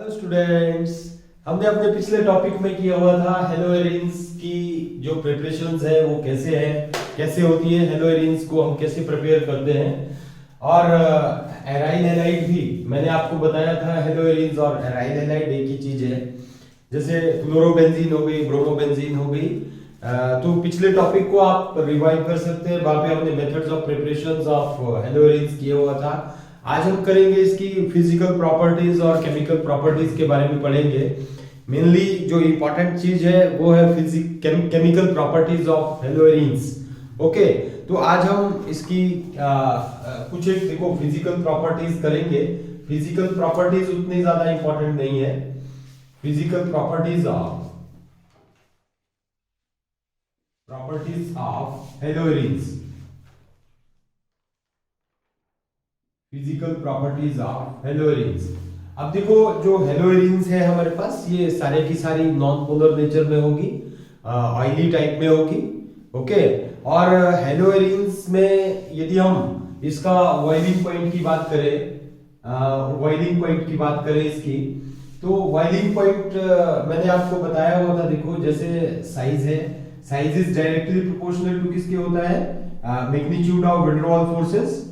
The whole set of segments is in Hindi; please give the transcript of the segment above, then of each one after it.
Hello students. हमने अपने पिछले टॉपिक में किया हुआ था हेलोएरिन्स की जो प्रिपरेशंस है वो कैसे है, कैसे होती है, हेलोएरिन्स को हम कैसे प्रिपेयर करते हैं। और एराइल हैलाइड भी मैंने आपको बताया था। हेलोएरिन्स और एराइल हैलाइड एक ही चीज है, जैसे फ्लोरोबेंजीन हो गई, ब्रोमोबेंजीन हो गई। तो पिछले टॉपिक को आप रिवाइव कर सकते हैं, वहां पे हमने मेथड्स ऑफ प्रिपरेशंस ऑफ हेलोएरिन्स किया हुआ था। आज हम करेंगे इसकी फिजिकल प्रॉपर्टीज और केमिकल प्रॉपर्टीज के बारे में पढ़ेंगे। मेनली जो इंपॉर्टेंट चीज है वो है केमिकल प्रॉपर्टीज ऑफ हेलोएरिन्स। ओके, तो आज हम इसकी कुछ एक देखो फिजिकल प्रॉपर्टीज करेंगे। फिजिकल प्रॉपर्टीज उतनी ज्यादा इंपॉर्टेंट नहीं है। Physical properties of हेलोएरिन्स, physical properties of हेलोएरिन्स। अब देखो जो हेलोएरिन्स है हमारे पास, ये सारे की सारी नॉन पोलर नेचर में होगी, ऑयली टाइप में होगी। ओके, और हेलोएरिन्स में यदि हम इसका बॉइलिंग पॉइंट की बात करें, बॉइलिंग पॉइंट की बात करें इसकी, तो बॉइलिंग पॉइंट मैंने आपको बताया हुआ था। देखो जैसे साइज है, size is directly proportional to किसके होता है, magnitude of van der Waals forces,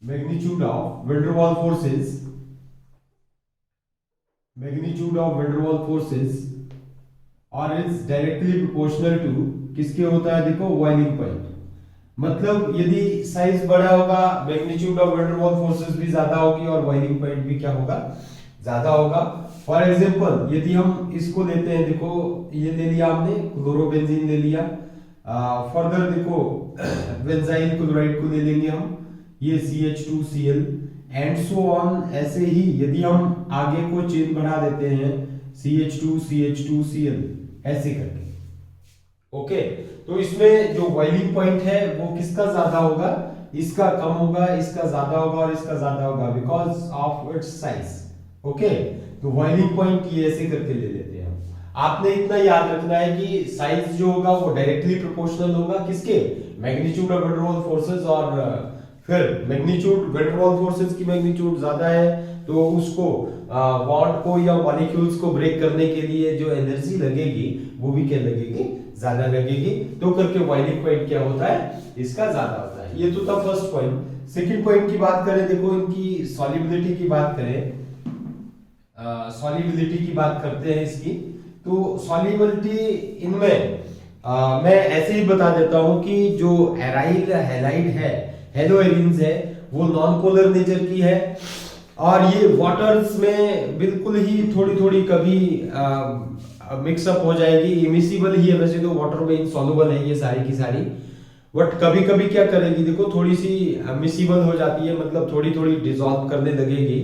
magnitude of van der Waals forces, magnitude of van der Waals forces और is directly proportional to किसके होता है, देखो बॉइलिंग पॉइंट। मतलब यदि साइज बड़ा होगा, magnitude of van der Waals forces भी ज्यादा होगी और बॉइलिंग पॉइंट भी क्या होगा, ज्यादा होगा। फॉर एग्जांपल यदि हम इसको लेते हैं, देखो ये ले लिया हमने, क्लोरोबेंजीन ले लिया। फर्दर देखो बेंजाइल क्लोराइड को ले लेंगे हम, ये CH2Cl एंड सो ऑन। ऐसे ही यदि हम आगे को चेन बढ़ा देते हैं, CH2CH2Cl ऐसे करके। ओके, तो इसमें जो बॉइलिंग पॉइंट है वो किसका ज्यादा होगा, इसका कम होगा, इसका ज्यादा होगा और इसका ज्यादा होगा because of its size. Okay, तो बॉइलिंग पॉइंट ये ऐसे करके ले लेते हैं हम। आपने इतना याद रखना है कि साइज जो होगा वो डायरेक्टली प्रोपोर्शनल होगा किसके, magnitude of van der Waals forces. और फिर magnitude van der Waals forces की मैग्नीट्यूड ज्यादा है तो उसको बॉन्ड को या मॉलिक्यूल्स को ब्रेक करने के लिए जो एनर्जी लगेगी वो भी क्या लगेगी, ज्यादा लगेगी। तो करके बॉइलिंग पॉइंट क्या होता है, इसका ज्यादा होता है। ये तो था फर्स्ट पॉइंट। सेकंड पॉइंट की बात करें, देखो इनकी सॉल्युबिलिटी की बात करें, सॉल्युबिलिटी की बात करते हैं इसकी। तो सॉल्युबिलिटी इनमें मैं ऐसे ही बता देता हूं कि जो एराइल हैलाइड है, हेलोएरिन्स है, वो नॉन पोलर नेचर की है और ये वाटर्स में बिल्कुल ही थोड़ी थोड़ी कभी मिक्सअप हो जाएगी। इमिसिबल ही है वैसे तो, वाटर में इनसॉल्युबल है ये सारी की सारी, बट कभी कभी क्या करेगी, देखो थोड़ी सी मिसिबल हो जाती है, मतलब थोड़ी थोड़ी डिसॉल्व करने लगेगी।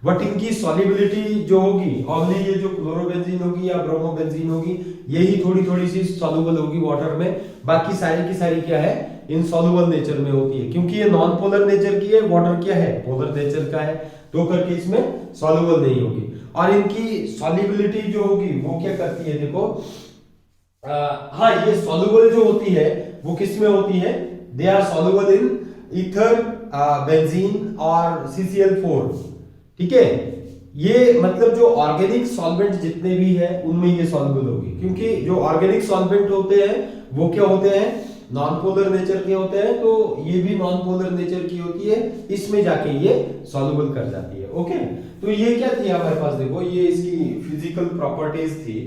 बट इनकी सॉल्युबिलिटी जो होगी, ओनली ये जो क्लोरोबेंजीन होगी या ब्रोमोबेंजीन होगी, यही थोड़ी थोड़ी सी सॉल्युबल होगी वाटर में। बाकी सारी की सारी क्या है, इनसॉल्युबल नेचर में होती है, क्योंकि ये नॉन पोलर नेचर की है, वाटर क्या है, पोलर नेचर का है, तो करके इसमें सॉल्युबल नहीं होगी। और इनकी सॉल्युबिलिटी जो होगी वो क्या करती है, देखो हाँ, ये सॉल्युबल जो होती है वो किस में होती है, they are soluble in ether, benzene और CCl4। ठीक है, ये मतलब जो ऑर्गेनिक सॉल्वेंट जितने भी हैं उनमें ये सॉल्युबल होगी, क्योंकि जो ऑर्गेनिक सॉल्वेंट होते हैं वो क्या होते हैं, नॉन पोलर नेचर के होते हैं। तो ये भी नॉन पोलर नेचर की होती है, इसमें जाके ये सॉल्युबल कर जाती है। ओके, तो ये क्या थी हमारे पास, देखो ये इसकी फिजिकल प्रॉपर्टीज थी।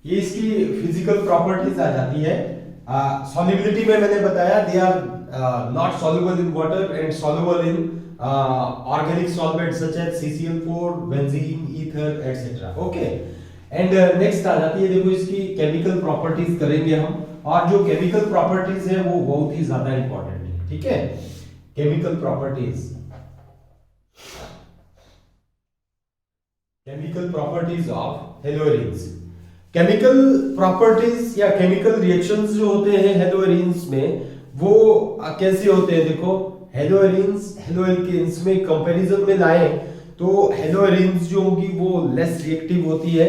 ये इसकी फिजिकल प्रॉपर्टीज आ जाती है। सॉल्युबिलिटी में मैंने बताया they are not soluble in water and soluble in organic solvents such as CCl4, benzene, ether etcetera. Okay, and next आ जाती है, देखो इसकी केमिकल प्रॉपर्टीज करेंगे हम। और जो केमिकल प्रॉपर्टीज है वो बहुत ही ज्यादा इंपॉर्टेंट है। ठीक है, chemical properties, chemical properties of हेलोएरिन्स। Chemical properties या केमिकल रिएक्शंस जो होते हैं हेलोएरिन्स में वो कैसे होते हैं, देखो हेलोएरिन्स हेलोएल्केन्स में कंपैरिजन में लाए तो हेलोएरिन्स जो होगी वो लेस रिएक्टिव होती है।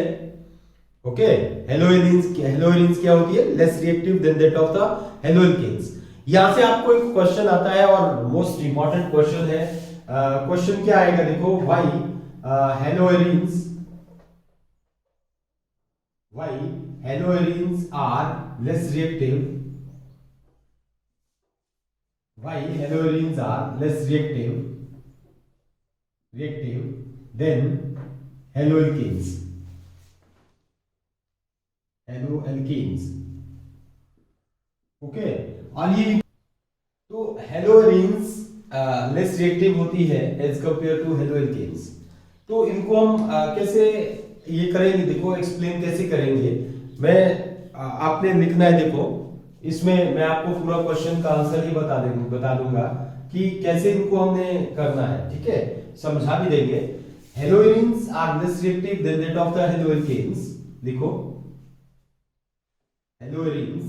ओके, हेलोएरिन्स क्या होती है, less reactive than that of the haloalkanes. यहां से आपको एक क्वेश्चन आता है और मोस्ट इंपॉर्टेंट क्वेश्चन है। क्वेश्चन क्या आएगा देखो, why haloarenes are less reactive, why haloarenes are less reactive than haloalkanes. Okay, और ये तो हेलोएरिन्स लेस रिएक्टिव होती है एज कंपेयर टू हेलोएल्केन्स। तो इनको हम कैसे ये करेंगे, देखो एक्सप्लेन कैसे करेंगे। मैं आपने लिखना है, देखो इसमें मैं आपको पूरा क्वेश्चन का आंसर ही बता दूंगा कि कैसे इनको हमने करना है, ठीक है, समझा भी देंगे। Haloarenes are less reactive than that of the haloalkanes. लिखो, haloarenes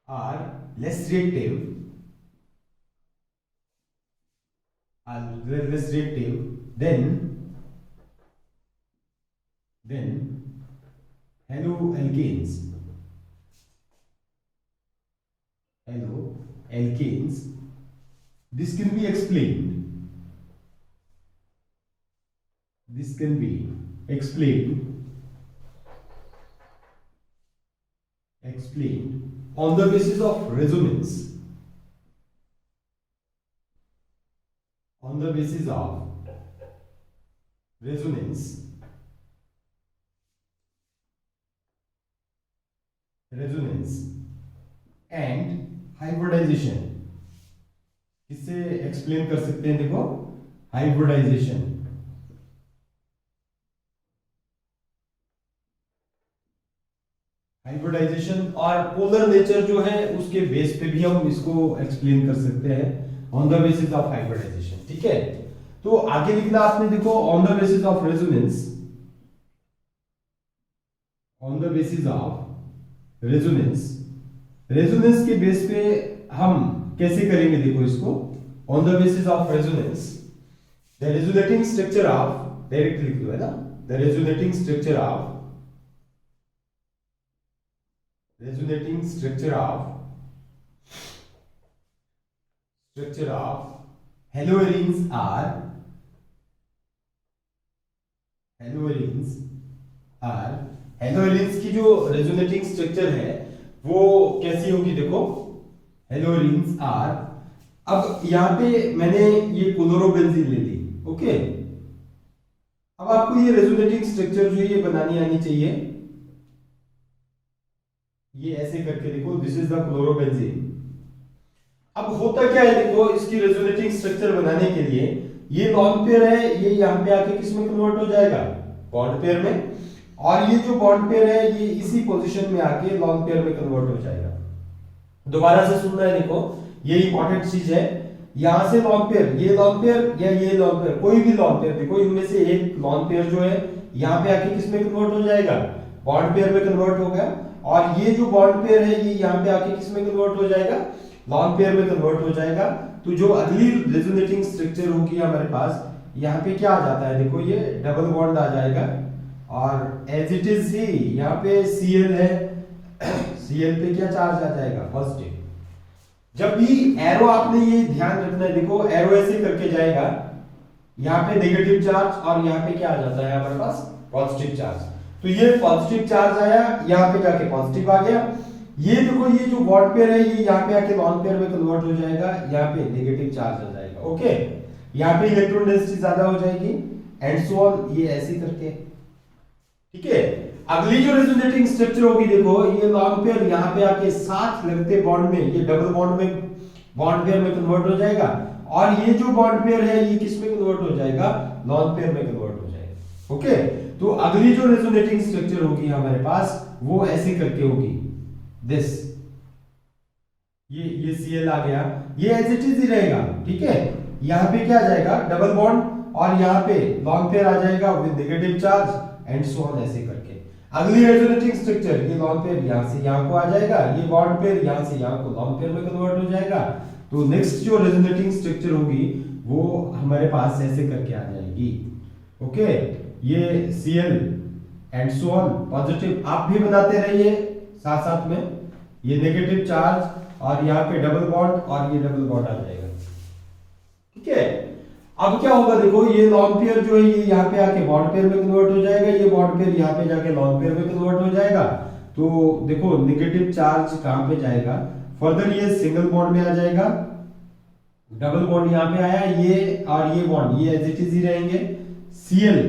are less reactive than haloalkanes. Alkanes. This can be explained. Explained on the basis of resonance. On the basis of resonance. And hybridization. इससे एक्सप्लेन कर सकते हैं, देखो हाइब्रिडाइजेशन। और पोलर नेचर जो है उसके बेस पे भी हम इसको एक्सप्लेन कर सकते हैं, on the basis of hybridization, ठीक है। तो आगे लिखना आपने, देखो on the basis of resonance, resonance के बेस पे हम कैसे करेंगे, देखो इसको on the basis of resonance, the resonating structure of, direct लिख दो है ना, the resonating structure of haloarenes की जो रेजोनेटिंग स्ट्रक्चर है वो कैसी होगी, देखो हेलोएरिन्स आर। अब यहां पे मैंने ये क्लोरोबेंजीन ले ली, ओके। अब आपको ये रेजोनेटिंग स्ट्रक्चर जो ये बनानी आनी चाहिए, ये ऐसे करके देखो, दिस इज द क्लोरोबेंजीन। अब होता क्या है, देखो इसकी रेजोनेटिंग स्ट्रक्चर बनाने के लिए ये लॉन्ग पेयर है, ये यहां पे आके किस में कन्वर्ट हो जाएगा, बॉन्ड पेयर में, और ये जो बॉन्ड पेयर है ये इसी पोजीशन में आके लॉन्ग पेयर में कन्वर्ट हो जाएगा। दोबारा से सुनना है, देखो ये इंपॉर्टेंट चीज है। यहां से लॉन्ग पेयर, ये लॉन्ग पेयर या ये लॉन्ग पेयर, कोई भी लॉन्ग पेयर, देखो इनमें से एक लॉन्ग पेयर जो है यहां पे आके किस में कन्वर्ट हो जाएगा, बॉन्ड पेयर में कन्वर्ट हो गया, और ये जो बॉन्ड पेयर है ये यहां पे आके किस में कन्वर्ट हो जाएगा, लॉन्ग पेयर में कन्वर्ट हो जाएगा। तो जो अगली रेजोनेटिंग स्ट्रक्चर होगी हमारे पास, यहाँ पे क्या आ जाता है, देखो ये डबल बॉन्ड आ जाएगा, और एज इट इज ही यहाँ पे Cl है, Cl पे क्या चार्ज आ जाएगा, पॉजिटिव। जब भी एरो, आपने ये ध्यान रखना है, देखो एरो ऐसे करके जाएगा, यहाँ पे नेगेटिव चार्ज और यहाँ पे क्या आ जाता है हमारे पास, पॉजिटिव चार्ज। तो ये पॉजिटिव चार्ज आया, यहाँ पे जाके पॉजिटिव आ गया। ये देखो ये जो बॉन्ड पेयर है ये यहाँ पे आके लॉन्ग पेयर में कन्वर्ट हो जाएगा, यहाँ पे नेगेटिव चार्ज आ जाएगा, ओके। यहाँ पे इलेक्ट्रॉन डेंसिटी ज्यादा हो जाएगी, एंड सो ऑन, ये ऐसे करके, ठीक है। अगली जो रेजोनेटिंग स्ट्रक्चर होगी, देखो ये लॉन्ग पेयर यहाँ पे आके साथ लगते बॉन्ड में, ये डबल बॉन्ड में, बॉन्ड पेयर में कन्वर्ट हो जाएगा, और ये जो बॉन्ड पेयर है ये किस में कन्वर्ट हो जाएगा, लॉन्ग पेयर में कन्वर्ट हो जाएगा, ओके। तो अगली जो रेजोनेटिंग स्ट्रक्चर होगी हमारे पास वो ऐसे करके होगी, दिस, ये Cl आ गया, ये एज इट इज ही रहेगा, ठीक है। यहाँ पे क्या आ जाएगा, डबल बॉन्ड, और यहाँ पे लॉन्ग पेयर आ जाएगा with negative charge, and so on, ऐसे करके। अगली रेजोनेटिंग स्ट्रक्चर, ये लॉन्ग पेयर यहाँ से यहाँ को आ जाएगा, ये बॉन्ड पेयर यहाँ से यहाँ को लॉन्ग पेयर में कन्वर्ट हो जाएगा। तो नेक्स्ट जो रेजोनेटिंग स्ट्रक्चर होगी वो हमारे पास ऐसे करके आ जाएगी, ओके। ये Cl and so on, positive, आप भी बनाते रहिए साथ साथ में, ये नेगेटिव चार्ज और यहाँ पे डबल बॉन्ड और ये डबल बॉन्ड आ जाएगा। ठीक है, अब क्या होगा देखो, ये लॉन पेयर जो है ये यहाँ पे आके बॉन्ड पेयर में कन्वर्ट हो जाएगा, ये बॉन्ड पेयर यहाँ पे जाके लॉन पेयर में कन्वर्ट हो जाएगा। तो देखो नेगेटिव चार्ज कहां पे जाएगा, फर्दर ये सिंगल बॉन्ड में आ जाएगा, डबल बॉन्ड यहाँ पे आया, ये और ये बॉन्ड ये एज इट इज ही रहेंगे, Cl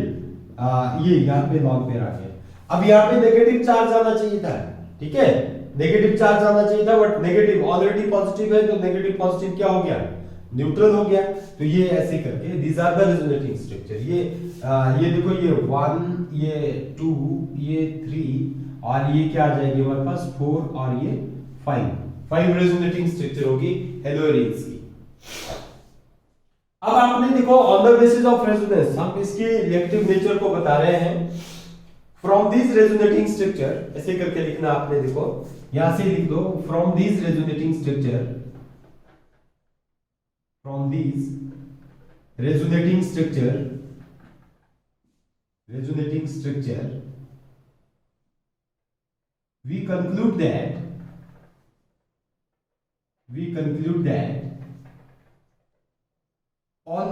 ये यहाँ पे लॉन पेयर आ गया। अब यहाँ पे नेगेटिव चार्ज आना चाहिए था, ठीक है, नेगेटिव चार्ज आना चाहिए था, बट नेगेटिव ऑलरेडी पॉजिटिव है, तो नेगेटिव पॉजिटिव क्या हो गया, न्यूट्रल हो गया। तो ये ऐसे करके these are the resonating structure. ये देखो, ये 1, ये 2, ये 3 और ये क्या आ जाएगी हमारे पास 4 और ये 5 रेजोनेटिंग स्ट्रक्चर होगी हेलोइरिन्स की। अब आपने देखो on the basis of resonance हम इसके रिएक्टिव नेचर को बता रहे हैं। फ्रॉम दिस रेजोनेटिंग स्ट्रक्चर ऐसे करके लिखना आपने, देखो यहां से लिख दो, from this resonating structure, from these resonating structure we conclude that on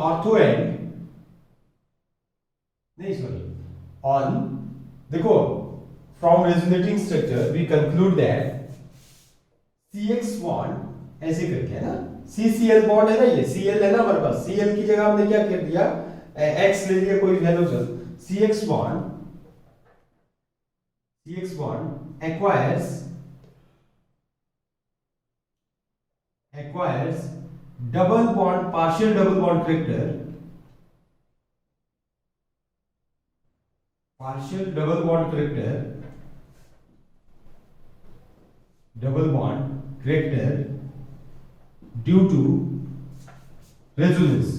ortho end, नहीं सॉरी, on, देखो from resonating structure we conclude that CX bond ऐसे करके है ना, CCl बॉन्ड है ना, ये Cl है ना हमारे पास, Cl की जगह हमने क्या कर दिया, X ले लिया, कोई halogen, CX bond acquires double bond, partial double bond character, double bond character due to resonance.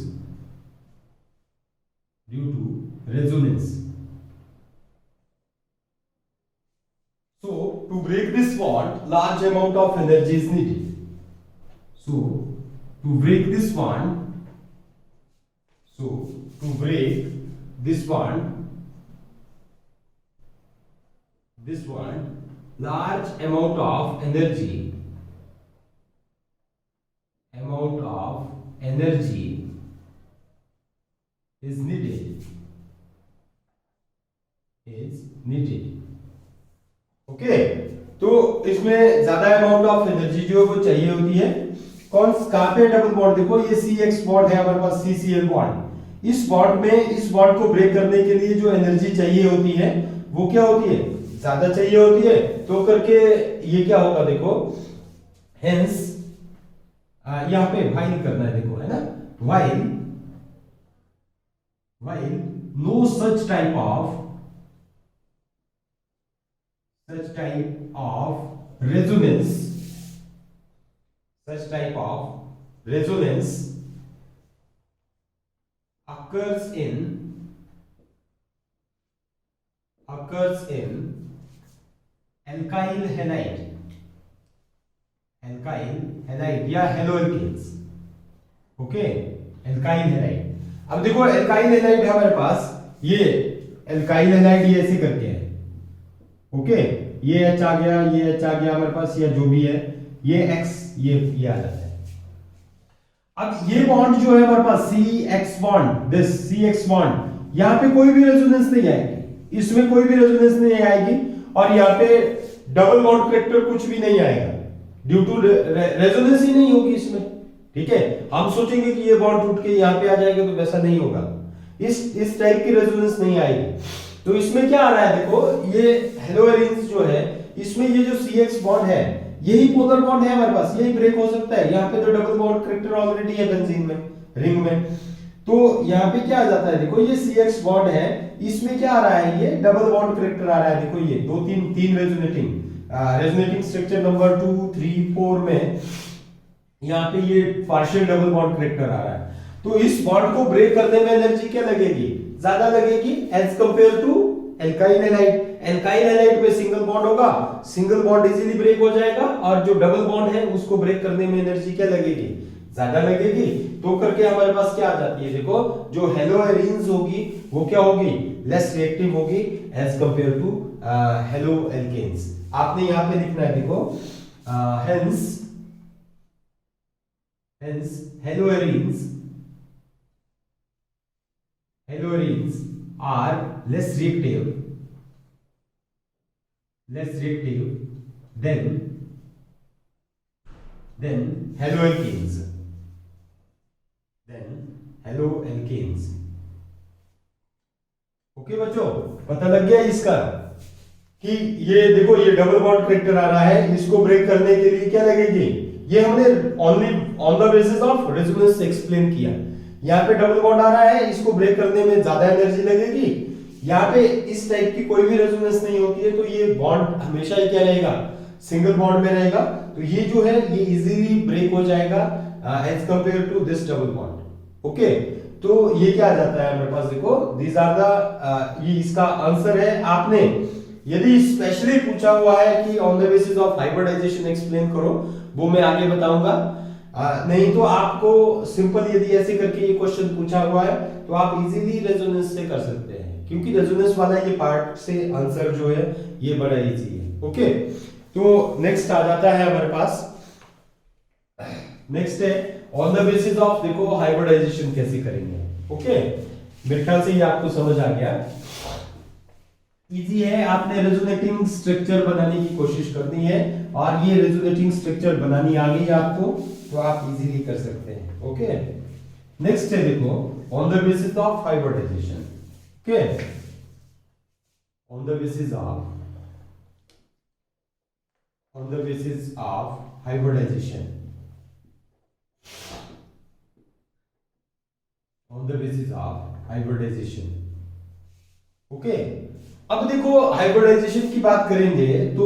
So to break this bond, large amount of energy is needed. So to break this bond, large amount of energy is needed. Okay, तो इसमें ज्यादा अमाउंट ऑफ एनर्जी जो है वो चाहिए होती है। कहां पे डबल बॉन्ड, देखो ये CX बॉन्ड है हमारे पास, CCl बॉन्ड, इस बॉन्ड को ब्रेक करने के लिए जो एनर्जी चाहिए होती है वो क्या होती है, ज्यादा चाहिए होती है। तो करके ये क्या होगा देखो, हेंस यहां पे व्हाइल करना है, देखो है ना, while no such type of resonance occurs in alkyl halide या हेलोएल्केन्स। Okay, alkyl halide. अब देखो एल्काइल हैलाइड है हमारे पास, ये एल्काइल हैलाइड ये ऐसे करके है, ओके, ये H आ गया, ये H आ गया हमारे पास, या जो भी है, ये X ये आ जाता है। अब ये बॉन्ड जो है हमारे पास CX बॉन्ड, यहां पे कोई भी रेजोनेंस नहीं आएगी, इसमें कोई भी रेजोनेंस नहीं आएगी, और यहाँ पे डबल बॉन्ड कैरेक्टर कुछ भी नहीं आएगा, ड्यू टू रेजोनेंस ही नहीं होगी इसमें। ठीक है, हम सोचेंगे कि ये बॉन्ड टूट के यहाँ पे आ जाएगा, तो वैसा नहीं होगा, इस टाइप की रेजोनेंस नहीं आएगी। तो इसमें क्या आ रहा है देखो, ये हेलोएरिन्स जो है इसमें ये जो CX बॉन्ड है यही पोलर बॉन्ड है हमारे पास, यही ब्रेक हो सकता है। यहाँ पे तो डबल बॉन्ड कैरेक्टर ऑलरेडी है बेंजीन में, रिंग में, तो यहाँ पे क्या आ जाता है देखो, ये CX बॉन्ड है, इसमें क्या आ रहा है, ये डबल बॉन्ड कैरेक्टर आ रहा है। देखो ये तीन रेजोनेटिंग स्ट्रक्चर नंबर 2, 3, 4 में यहाँ पे ये पार्शियल डबल बॉन्ड कैरेक्टर आ रहा है। तो इस बॉन्ड को ब्रेक करने में एनर्जी क्या लगेगी, ज्यादा लगेगी as compare to alkyl halide. Alkyl halide पे सिंगल बॉन्ड होगा, सिंगल बॉन्ड इजीली ब्रेक हो जाएगा, और जो डबल बॉन्ड है उसको ब्रेक करने में एनर्जी क्या लगेगी, ज्यादा लगेगी। तो करके हमारे पास क्या आ जाती है देखो, जो हेलोएरिन्स होगी वो क्या होगी, लेस रिएक्टिव होगी as compare to haloalkanes. आपने यहां पे लिखना है, देखो hence haloarenes are less reactive than haloalkanes okay बच्चों, पता लग गया इसका कि ये देखो ये डबल बॉन्ड कैरेक्टर आ रहा है, इसको ब्रेक करने के लिए क्या लगेगी, ये हमने only on the basis of resonance explain किया। यहाँ पे डबल बॉन्ड आ रहा है, इसको ब्रेक करने में ज्यादा एनर्जी लगेगी। यहाँ पे इस टाइप की कोई भी रेजोनेंस नहीं होती है, तो ये बॉन्ड हमेशा ही क्या रहेगा, सिंगल बॉन्ड में रहेगा। तो ये जो है ये इजीली ब्रेक हो जाएगा as compare to this double bond. Okay, तो ये क्या आ जाता है हमारे पास, देखो दीज आर द, ये इसका आंसर है। आपने यदि स्पेशली पूछा हुआ है कि on the basis of hybridization explain करो, वो मैं आगे बताऊंगा। नहीं तो आपको सिंपल यदि ऐसे करके ये क्वेश्चन पूछा हुआ है तो आप इजीली रेजोनेंस से कर सकते हैं, क्योंकि रेजोनेंस वाला ये पार्ट से आंसर जो है ये बड़ा इजी है। ओके, तो नेक्स्ट आ जाता है हमारे पास, नेक्स्ट है ऑन द बेसिस ऑफ, देखो हाइब्रिडाइजेशन कैसे करेंगे। ओके, मेरे ख्याल से ये आपको समझ आ गया, इजी है। आपने रेजोनेटिंग स्ट्रक्चर बनाने की कोशिश करनी है, और ये रेजोनेटिंग स्ट्रक्चर बनानी आ गई आपको तो आप इजीली कर सकते हैं। ओके, नेक्स्ट है देखो on the basis of hybridization. Okay, on the basis of hybridization, okay, अब देखो हाइब्रिडाइजेशन की बात करेंगे तो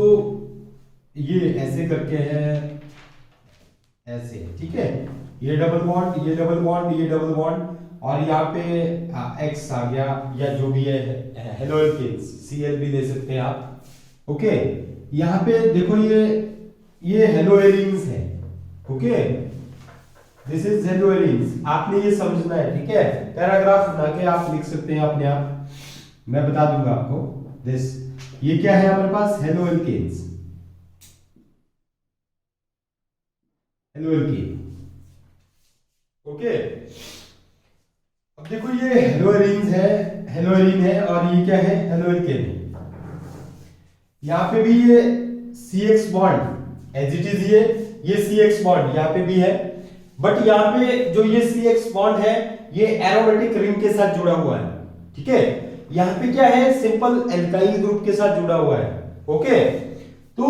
ये ऐसे करके है, ऐसे, ठीक है, ये डबल बॉन्ड, ये डबल बॉन्ड, ये डबल बॉन्ड, और यहाँ पे एक्स आ गया, या जो भी है हेलोएल्केन्स, Cl भी ले सकते हैं आप। ओके, यहाँ पे देखो ये हेलोएरीन्स है। ओके, दिस इज हेलोएरीन्स, आपने ये समझना है, ठीक है, पैराग्राफ बना के आप लिख सकते हैं अपने आप, मैं बता दूंगा आपको। दिस, ये क्या है हमारे पास, हेलोएल्केन्स, हेलोएल्केन। ओके, अब देखो ये हेलोएरीन्स है, हेलोएरीन है, और ये क्या है, हेलोएल्केन है। यहां पे भी ये CX bond as it is, ये CX बॉन्ड यहां पे भी है, बट यहां पे जो ये CX बॉन्ड है ये एरोमेटिक रिंग के साथ जुड़ा हुआ है, ठीक है। यहां पे क्या है, सिंपल एल्काइल ग्रुप के साथ जुड़ा हुआ है। ओके, तो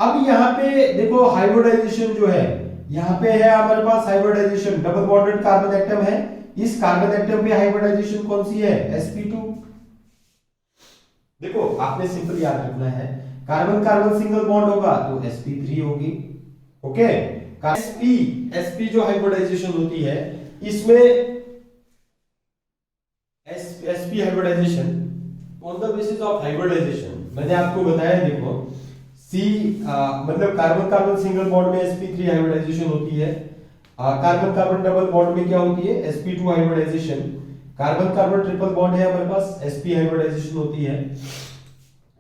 अब यहां पे देखो हाइब्रिडाइजेशन जो है, यहां पे है हमारे पास hybridization, double bonded carbon atom है, इस कार्बन एटम पे हाइब्रिडाइजेशन कौन सी है, sp2। देखो आपने सिंपल याद रखना है, कार्बन कार्बन सिंगल बॉन्ड होगा तो sp3 होगी। ओके, sp जो हाइब्रिडाइजेशन होती है इसमें sp hybridization on the basis of hybridization मैंने आपको बताया, देखो मतलब कार्बन कार्बन सिंगल बॉन्ड में sp3 हाइब्रिडाइजेशन होती है, कार्बन कार्बन डबल बॉन्ड में क्या होती है, sp2 hybridization, carbon carbon triple bond है हमारे पास, sp हाइब्रिडाइजेशन होती है।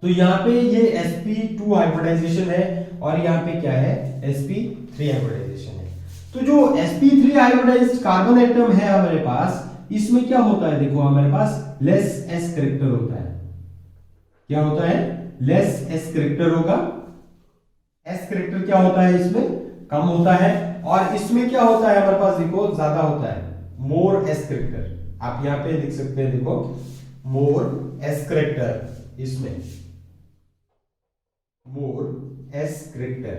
तो यहाँ पे ये sp2 हाइब्रिडाइजेशन है, और यहाँ पे क्या है, sp3 हाइब्रिडाइजेशन है। तो जो sp3 हाइब्रिडाइज्ड कार्बन एटम है हमारे पास, इसमें क्या होता है, देखो हमारे पास लेस s कैरेक्टर होता है। क्या होता है, लेस s कैरेक्टर होगा। s कैरेक्टर क्या होता है, इसमें कम होता है, और इसमें क्या होता है हमारे पास, देखो ज्यादा होता है, मोर s कैरेक्टर। आप यहाँ पे लिख सकते हैं, देखो मोर s कैरेक्टर, इसमें मोर s कैरेक्टर।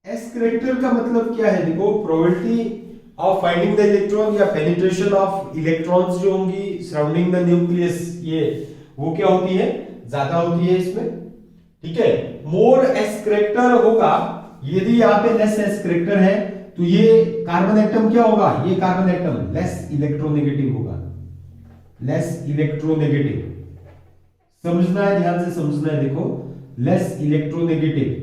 s कैरेक्टर का मतलब क्या है, देखो probability of finding the electron या पेनिट्रेशन ऑफ इलेक्ट्रॉन्स जो होंगी सराउंडिंग द न्यूक्लियस, ये वो क्या होती है, ज्यादा होती है इसमें, ठीक है। मोर s कैरेक्टर होगा, यदि यहाँ पे लेस s कैरेक्टर है तो ये कार्बन एटम क्या होगा, ये कार्बन एटम लेस इलेक्ट्रोनेगेटिव होगा, लेस इलेक्ट्रोनेगेटिव। समझना है, ध्यान से समझना है, देखो लेस इलेक्ट्रोनेगेटिव,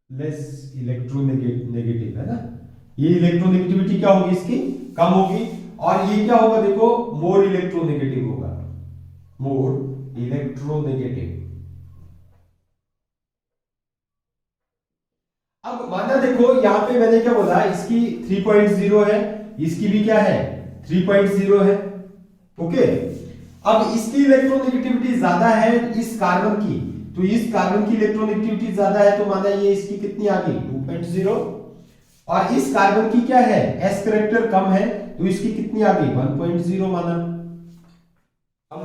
लेस इलेक्ट्रोनेगेटिव है ना, ये इलेक्ट्रोनेगेटिविटी क्या होगी, इसकी कम होगी, और ये क्या होगा देखो, मोर इलेक्ट्रोनेगेटिव होगा, मोर इलेक्ट्रोनेगेटिव। अब माना देखो यहां पे मैंने क्या बोला, इसकी 3.0 है, इसकी भी क्या है 3.0 है। ओके, अब इसकी इलेक्ट्रोनेगेटिविटी ज्यादा है इस कार्बन की, तो इस कार्बन की इलेक्ट्रोनेगेटिविटी ज्यादा है, तो माना ये इसकी कितनी आ गई 2.0, और इस कार्बन की क्या है एस करेक्टर कम है, तो इसकी कितनी आ गई 1.0 माना। अब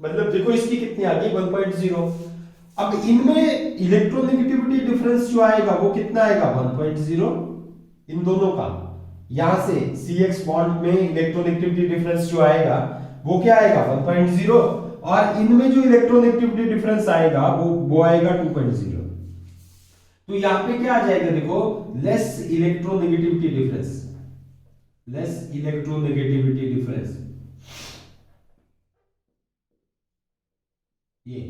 मतलब देखो इसकी कितनी आ गई 1.0। अब इनमें इलेक्ट्रोनेगेटिविटी डिफरेंस जो आएगा वो कितना आएगा 1.0, इन दोनों का। यहां से CX बॉन्ड में इलेक्ट्रोनेगेटिविटी डिफरेंस जो आएगा वो क्या आएगा 1.0, और इनमें जो इलेक्ट्रोनेगेटिविटी डिफरेंस आएगा वो आएगा 2.0। तो यहां पे क्या आ जाएगा देखो, less electronegativity difference, less electronegativity difference, ये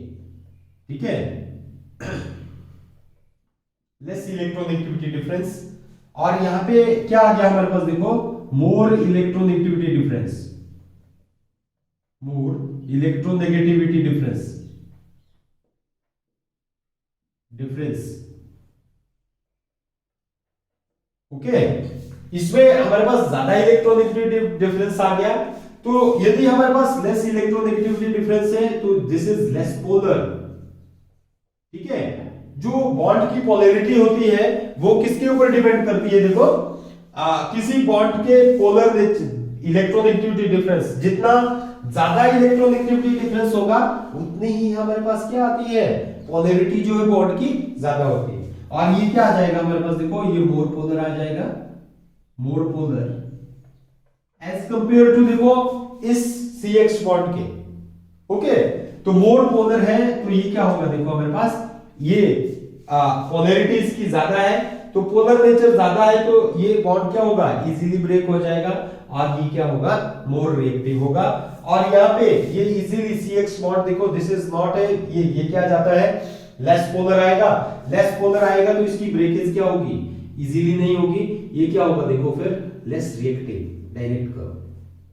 ठीक है, लेस इलेक्ट्रोनेगेटिविटी डिफरेंस। और यहां पे क्या आ गया हमारे पास देखो, मोर इलेक्ट्रोनेगेटिविटी डिफरेंस, मोर इलेक्ट्रोनेगेटिविटी डिफरेंस, ओके। इसमें हमारे पास ज्यादा इलेक्ट्रोनेगेटिविटी डिफरेंस आ गया, तो यदि हमारे पास लेस इलेक्ट्रोनेगेटिविटी डिफरेंस है तो दिस इज लेस पोलर, ठीक है। जो बॉन्ड की पोलैरिटी होती है वो किसके ऊपर डिपेंड करती है देखो, किसी बॉन्ड के पोलर इलेक्ट्रोनेगेटिविटी डिफरेंस, जितना ज्यादा इलेक्ट्रोनेगेटिविटी डिफरेंस होगा उतनी ही हमारे पास क्या आती है, पोलैरिटी जो है बॉन्ड की ज्यादा होती है। और ये क्या आ जाएगा हमारे पास देखो, ये मोर पोलर आ जाएगा, more polar as compare to देखो इस CX बॉन्ड के। ओके, तो मोर पोलर है तो ये क्या होगा देखो हमारे पास, ये पोलैरिटी इसकी ज्यादा है, तो पोलर नेचर ज्यादा है, तो ये बॉन्ड क्या होगा इजीली ब्रेक हो जाएगा, और ये क्या होगा मोर रिएक्टिव होगा। और यहाँ पे ये इजीली CX बॉन्ड देखो दिस इज नॉट ए, ये क्या जाता है लेस पोलर आएगा, लेस पोलर आएगा तो इसकी ब्रेकेज क्या होगी इजीली नहीं होगी, ये क्या होगा देखो फिर लेस रिएक्टिव डायरेक्ट कर्व,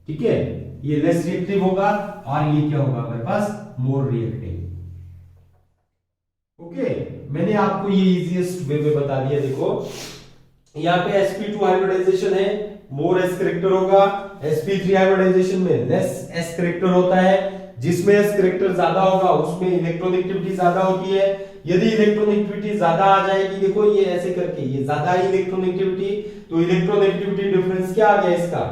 ठीक है, ये लेस रिएक्टिव होगा, और ये क्या होगा हमारे पास मोर रिएक्टिव। ओके, मैंने आपको ये इजीएस्ट वे में बता दिया। देखो यहाँ पे sp2 हाइब्रिडाइजेशन है, मोर s करेक्टर होगा, sp3 हाइब्रिडाइजेशन में लेस s करेक्टर होता है, जिसमें s करेक्टर ज्यादा होगा उसमें इलेक्ट्रोनेगेटिविटी ज्यादा होती है। यदि इलेक्ट्रोनेगेटिविटी ज्यादा आ जाएगी, देखो ये ऐसे करके ये ज्यादा इलेक्ट्रोनेगेटिविटी, तो इलेक्ट्रोनेगेटिविटी डिफरेंस क्या आ गया इसका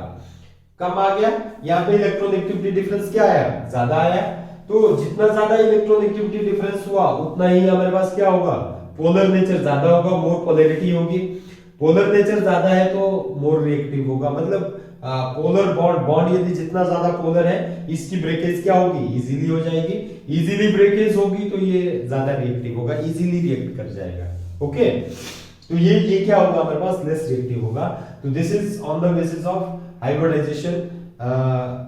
कम आ गया, यहाँ पे इलेक्ट्रोनेगेटिविटी डिफरेंस क्या आया ज्यादा आया। तो जितना ज्यादा इलेक्ट्रोनेगेटिविटी डिफरेंस हुआ उतना ही हमारे पास क्या होगा पोलर नेचर ज्यादा होगा, मोर पोलैरिटी होगी। पोलर नेचर ज्यादा है तो मोर रिएक्टिव होगा, मतलब पोलर बॉन्ड यदि जितना ज्यादा पोलर है इसकी ब्रेकेज क्या होगी इजीली हो जाएगी, इजीली ब्रेकेज होगी तो ये ज्यादा रिएक्टिव होगा, इजीली रिएक्ट कर जाएगा। ओके, तो ये क्या होगा हमारे पास लेस रिएक्टिव होगा। तो this is on the basis of hybridization.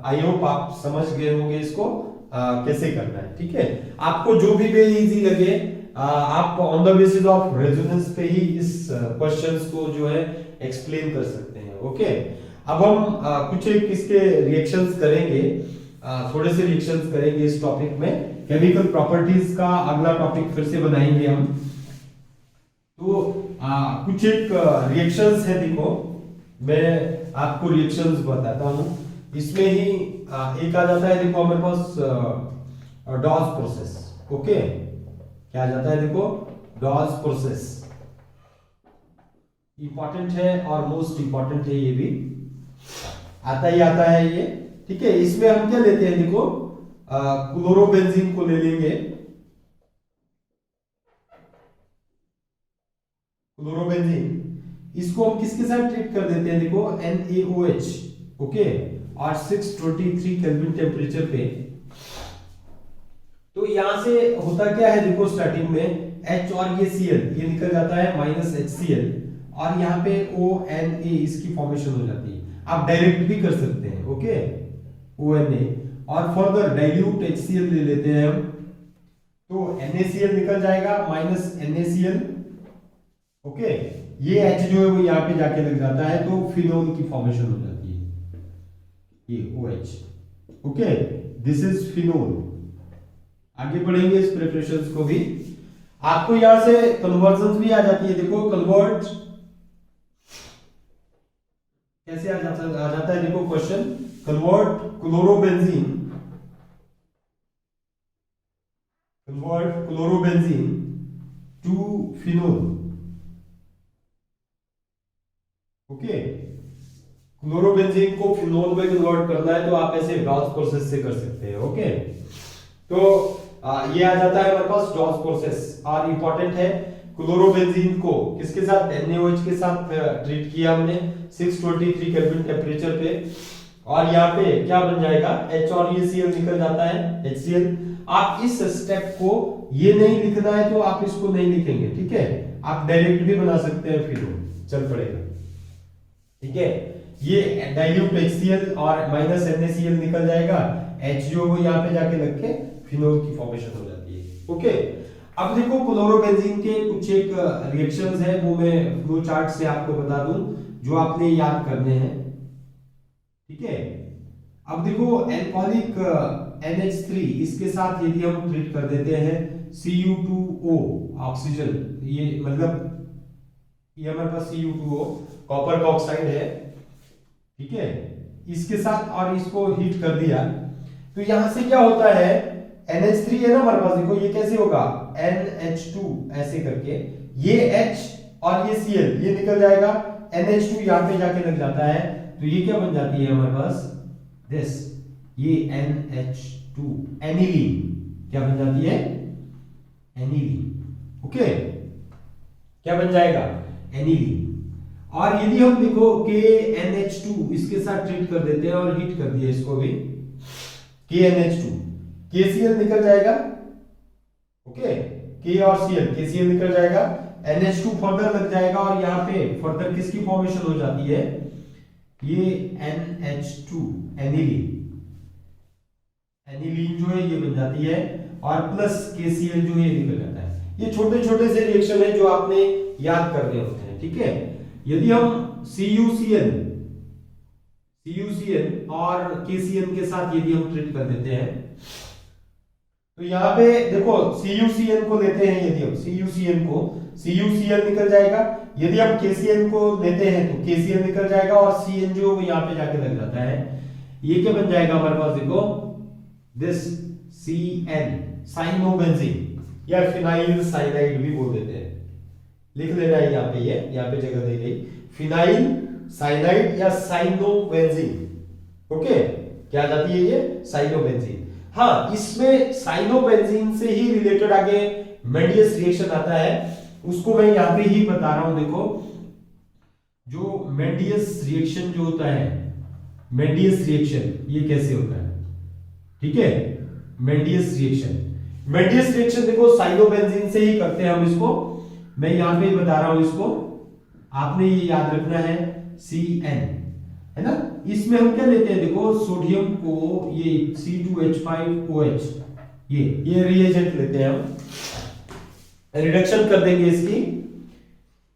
I hope आप समझ गए होंगे इसको कैसे करना है, ठीक है। आपको जो भी वे इजी लगे आप on the basis of resonance पे ही इस क्वेश्चंस को जो है एक्सप्लेन कर सकते हैं। ओके, अब हम कुछ एक इसके रिएक्शंस करेंगे, थोड़े से रिएक्शंस करेंगे इस टॉपिक में। केमिकल प्रॉपर्टीज का अगला टॉपिक फिर से बनाएंगे हम। तो कुछ एक रिएक्शंस है, देखो मैं आपको रिएक्शंस बताता हूं। इसमें ही एक आ जाता है देखो हमारे पास डॉज प्रोसेस। ओके, क्या आ जाता है देखो डॉज प्रोसेस, इंपॉर्टेंट है और मोस्ट इंपॉर्टेंट है, ये भी आता ही आता है ये, ठीक है। इसमें हम क्या लेते हैं देखो क्लोरोबेंजीन को ले लेंगे, क्लोरोबेंजीन, इसको हम किसके साथ ट्रीट कर देते हैं देखो NaOH, ओके, और 623 केल्विन टेम्परेचर पे। तो यहां से होता क्या है देखो स्टार्टिंग में H और ये Cl ये निकल जाता है -HCl, और यहाँ पे ONA इसकी फॉर्मेशन हो जाती है। आप डायरेक्ट भी कर सकते हैं, ओके, ONA, और फर्दर डाइल्यूट HCl ले लेते हैं हम, तो NaCl निकल जाएगा -NaCl, ओके, ये H जो है वो यहाँ पे जाके लग जाता है, तो फिनोल की फॉर्मेशन हो जाती है। ये OH। Okay, this is phenol. आगे बढ़ेंगे इस प्रिपरेशंस को भी। आपको यहां से कन्वर्जन भी आ जाती है। देखो कन्वर्ट कैसे आ जाता है, देखो question, convert chlorobenzene to phenol. Okay, chlorobenzene को फिनोल में कन्वर्ट करना है तो आप ऐसे डॉस प्रोसेस से कर सकते हैं। ओके, तो ये आ जाता है हमारे पास डॉस प्रोसेस। और इंपॉर्टेंट है, क्लोरोबेंजीन को किसके साथ, NaOH के साथ ट्रीट किया हमने 623 केल्विन टेम्परेचर पे, और यहाँ पे क्या बन जाएगा, H और ये Cl निकल जाता है, HCl। आप इस स्टेप को, ये नहीं लिखना है तो आप इसको नहीं लिखेंगे, ठीक है, आप डायरेक्ट भी बना सकते हैं, फिर चल पड़ेगा, ठीक है। ये डाइल्यूट HCl और माइनस NaCl निकल जाएगा, H जो वो यहाँ पे जाके लग के फिनोल की फॉर्मेशन हो जाती है। ओके, अब देखो क्लोरोबेंजीन के कुछ एक रिएक्शंस है, वो मैं फ्लो चार्ट से आपको बता दूं जो आपने याद करने हैं, ठीक है। अब देखो एल्कोहलिक NH3, इसके साथ यदि हम ट्रीट कर देते हैं Cu2O ऑक्सीजन, ये मतलब ये हमारे पास Cu2O कॉपर का ऑक्साइड है, ठीक है, इसके साथ, और इसको हीट कर दिया तो यहां से क्या होता है, NH3 है ना हमारे पास, देखो ये कैसे होगा, NH2 ऐसे करके, ये H और ये Cl ये निकल जाएगा, NH2 यहाँ पे जाके लग जाता है, तो ये क्या बन जाती है हमारे पास, दिस, ये NH2 एनिलीन, क्या बन जाती है, एनिलीन। ओके, क्या बन जाएगा, एनिलीन। और यदि हम देखो KNH2 इसके साथ ट्रीट कर देते हैं और हीट कर दिया इसको भी, KNH2, KCl निकल जाएगा, ओके, K और Cl, KCl निकल जाएगा, NH2 फर्दर लग जाएगा, और यहाँ पे फर्दर किसकी फॉर्मेशन हो जाती है, ये NH2 एनिलीन, एनिलीन जो है ये बन जाती है, और प्लस KCl जो है निकल जाता है। ये छोटे छोटे से रिएक्शन है जो आपने याद करने होते हैं, ठीक है। यदि हम CuCl और KCl के साथ यदि हम ट्रीट कर देते हैं तो यहाँ पे देखो CuCl को लेते हैं, यदि हम CuCl निकल जाएगा, यदि हम KCl को लेते हैं तो KCl निकल जाएगा, और Cn जो वो यहाँ पे जाके लग जाता है, ये क्या बन जाएगा हमारे पास, देखो दिस Cn, साइनोबेंजीन या फिनाइल साइनाइड भी बोल देते हैं, लिख लेना है यहाँ पे, ये यहाँ पे जगह दी गई, फिनाइल साइनाइड या साइनोबेंजीन। ओके, क्या जाती है ये, साइनोबेंजीन। हाँ, इसमें साइनोबेंजीन से ही रिलेटेड आगे मेंडियस रिएक्शन आता है, उसको मैं यहाँ पे ही बता रहा हूं। देखो जो मेंडियस रिएक्शन जो होता है, मेंडियस रिएक्शन ये कैसे होता है, ठीक है, मेंडियस रिएक्शन देखो साइनोबेंजीन से ही करते हैं हम इसको, मैं यहां पे बता रहा हूं इसको, आपने ये याद रखना है, Cn है ना। इसमें हम क्या लेते हैं, देखो सोडियम को, ये C2H5OH, ये रिएजेंट लेते हैं हम, रिडक्शन कर देंगे इसकी,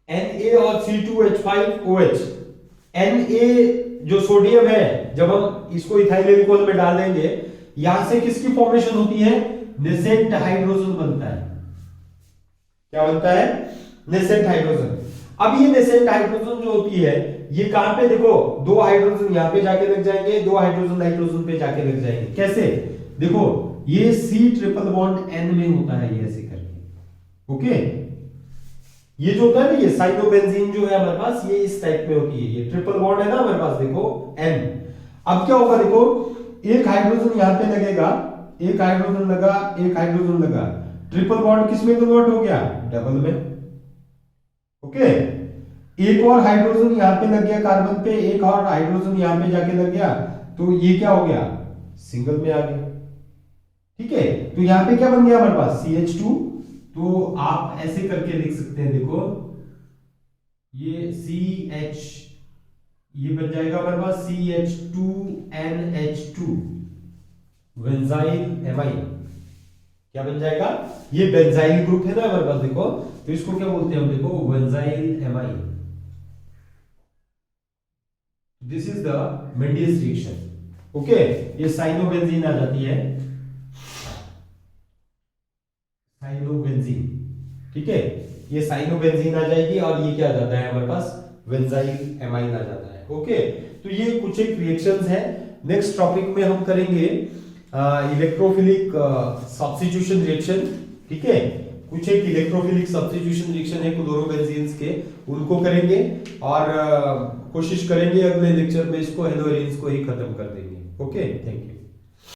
Na और C2H5OH, Na जो सोडियम है, जब हम इसको इथाइल एल्कोहल में डाल देंगे, यहां से किसकी फॉर्मेशन होती है, नेसेंट हाइड्रोजन बनता है, क्या बनता है, नेसेंट हाइड्रोजन। अब ये नेसेंट हाइड्रोजन जो होती है, ये कहां पे, देखो दो हाइड्रोजन यहां पे जाके लग जाएंगे, दो हाइड्रोजन नाइट्रोजन पे जाके लग जाएंगे, कैसे, देखो ये C ट्रिपल बॉन्ड N में होता है, ये ऐसे करके, ओके, ये जो होता है ना, ये साइनोबेंजीन जो है हमारे पास, ये इस टाइप में होती है, ये ट्रिपल बॉन्ड है ना हमारे पास, देखो N। अब क्या होगा, देखो एक हाइड्रोजन यहां पे लगेगा, एक हाइड्रोजन लगा, ट्रिपल बॉन्ड किस में कन्वर्ट हो गया, डबल में, ओके। एक और हाइड्रोजन यहां पे लग गया कार्बन पे, एक और हाइड्रोजन यहां पे जाके लग गया, तो ये क्या हो गया, सिंगल में आ गया, ठीक है। तो यहां पे क्या बन गया हमारे पास, CH2, तो आप ऐसे करके लिख सकते हैं, देखो ये CH, ये बन जाएगा हमारे पास CH2NH2 बेंजाइल एमाइन, क्या बन जाएगा, ये बेंजाइल ग्रुप है ना हमारे पास, देखो तो इसको क्या बोलते हैं हम, देखो benzyl amine. This is the Mendius reaction, okay, ये साइनोबेंजीन आ जाती है, साइनोबेंजीन, ठीक है, ये साइनोबेंजीन आ जाएगी और ये क्या आ जाता है हमारे पास, बेंजाइल एमाइन आ जाता है। ओके, तो ये कुछ एक रिएक्शंस है। नेक्स्ट टॉपिक में हम करेंगे इलेक्ट्रोफिलिक सब्स्टिट्यूशन रिएक्शन, ठीक है, कुछ एक इलेक्ट्रोफिलिक सब्स्टिट्यूशन रिएक्शन है क्लोरोबेंजीन्स के, उनको करेंगे और कोशिश करेंगे अगले लेक्चर में इसको हेलोएरिन्स को ही खत्म कर देंगे। Okay, thank you.